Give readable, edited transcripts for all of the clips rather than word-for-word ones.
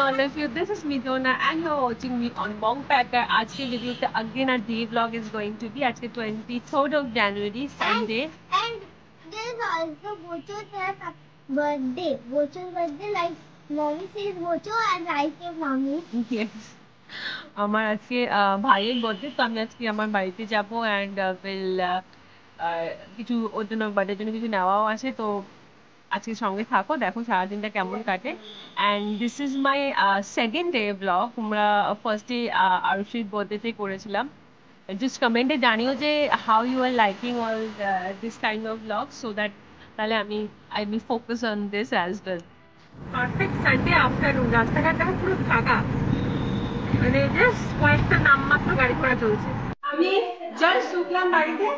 all of you. This is Midona and you're watching me on Bongpacker. Aajke video te again our day vlog is going to be aajke 23rd of January Sunday. And there's also Bocho's birthday. Bocho's birthday, like mommy says Bocho and I say mommy. Yes. আমার আজকে ভাইয়ের birthday, তো আমি আজকে আমার বাড়িতে যাব and কিছু ওর জন্য বার্থডের জন্য কিছু নেওয়াও আছে। তো আজকে সঙ্গে থাকো, দেখো সারাদিনটা কেমন কাটে। And this is my second day blog. তোমরা ফার্স্ট ডে আরুষির বার্থডেতে করেছিলাম। জাস্ট কমেন্টে জানিও যে how you are liking all this kind of blog, so that তাহলে I will focus on this as well. Perfect Sunday afternoon, রাস্তাঘাট দেখো পুরো ফাঁকা, মানে জাস্ট কয়েকটা নামমাত্র গাড়ি ঘোড়া চলছে। আমি জাস্ট ঢুকলাম বাড়িতে,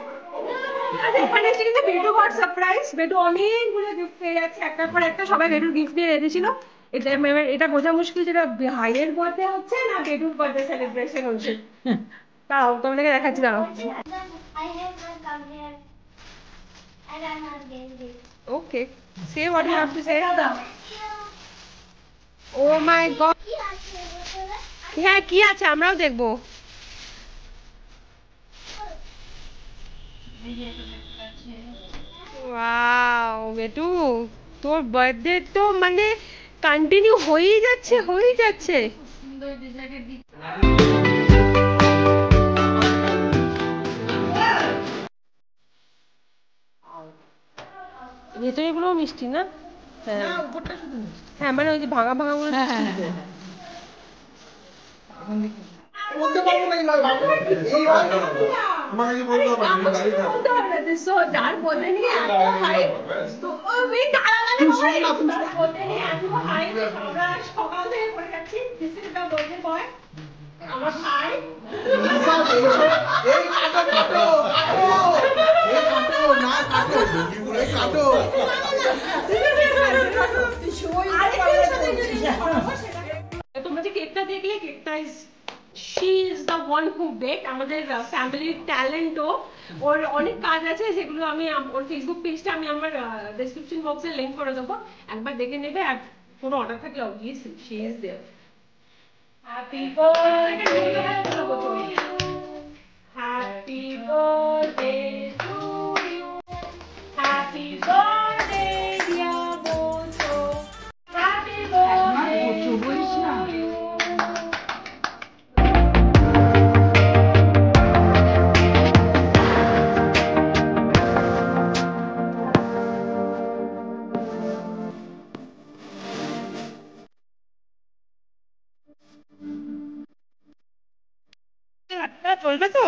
এখানে এসে কিন্তু বেটু গট সারপ্রাইজ। বেটু অনেকগুলো গিফট পেয়ে যাচ্ছে, একটার পর একটা। সবাই বেটুর গিফট নিয়ে রেখেছিল। এটা বোঝা মুশকিল যেটা ভাইয়ের বার্থডে হচ্ছে না বেটুর বার্থডে সেলিব্রেশন হচ্ছে। তাও তোমাদেরকে দেখাচ্ছি, দাঁড়াও। Okay, say what you have to say. Oh my god, হ্যাঁ কি আছে আমরাও দেখবো। ওয়াও বেটু, তোর বার্থডে তো মানে কন্টিনিউ হয়েই যাচ্ছে। ভেতরে এগুলো মিষ্টি না? হ্যাঁ মানে ওই যে ভাঙা গুলো। তোমরা যে কেকটা দেখলে, কেকটা she is the one who baked. আমাদের ফ্যামিলির ট্যালেন্ট। ওর অনেক কাজ আছে, সেগুলো আমি ওর ফেসবুক পেজটা আমি আমার ডেসক্রিপশন বক্সে লিংক করে দেবো, একবার দেখে নেবে। আর কোনো অর্ডার থাকলে obviously she is there. Happy birthday happy birthday to you, happy birthday dear Bocho, happy birthday to you. চলবে তো?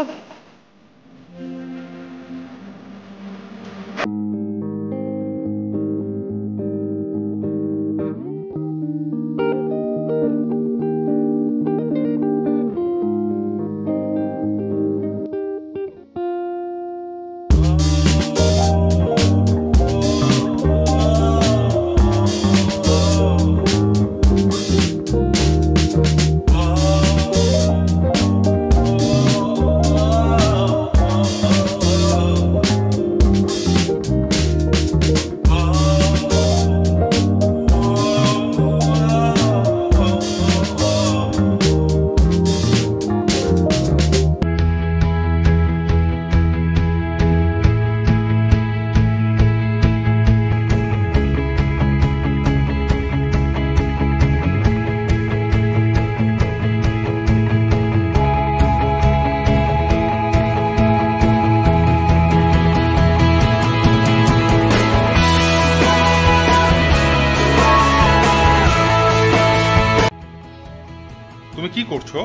তুমি কি করছো?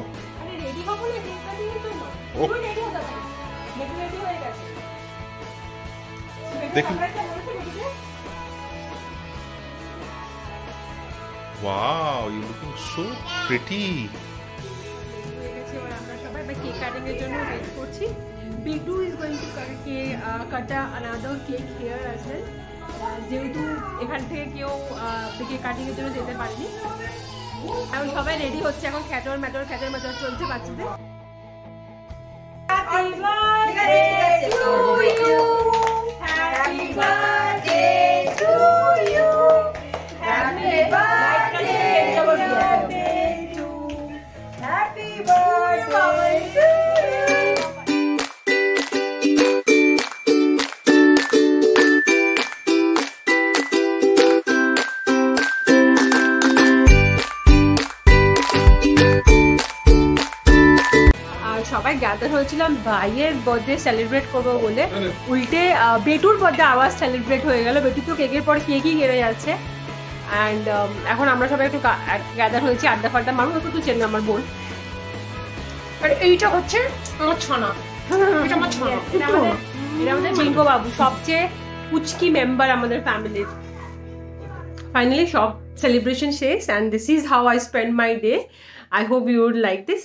দেখুন, wow, you looking so pretty. আমরা সবাই কেক কাটিং এর জন্য ওয়েট করছি। Bitu is going to cut another cake here as well. যেহেতু এখান থেকে কেউ কেক কাটিং এর জন্য যেতে পারেনি, এখন সবাই রেডি হচ্ছে। এখন খ্যাচর ম্যাচর চলছে বাচ্চাদের। Happy birthday to you, happy birthday to you, happy birthday, happy birthday. Gather হয়েছিলাম ভাইয়ের বার্থডে সেলিব্রেট করবো বলে, উল্টে বেটুর বার্থডে আবার সেলিব্রেট হয়ে গেল। বেটু তো কেকের পর কেকই কেড়ে যাচ্ছে। অ্যান্ড এখন আমরা সবাই একটু গ্যাদার হয়েছি, আড্ডা ফাড্ডা মারবো। একটু তো চেন আমার বোন। আর এইটা হচ্ছে আমার ছানা, এটা আমার ছানা, এটা আমাদের চিঙ্কো বাবু, সবচেয়ে পুচকি মেম্বার আমাদের ফ্যামিলির। Finally, shop celebration শেষ, and this is how I spend my day. I hope you would like this,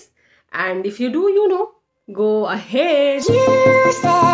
and if you do, you know, go ahead. You said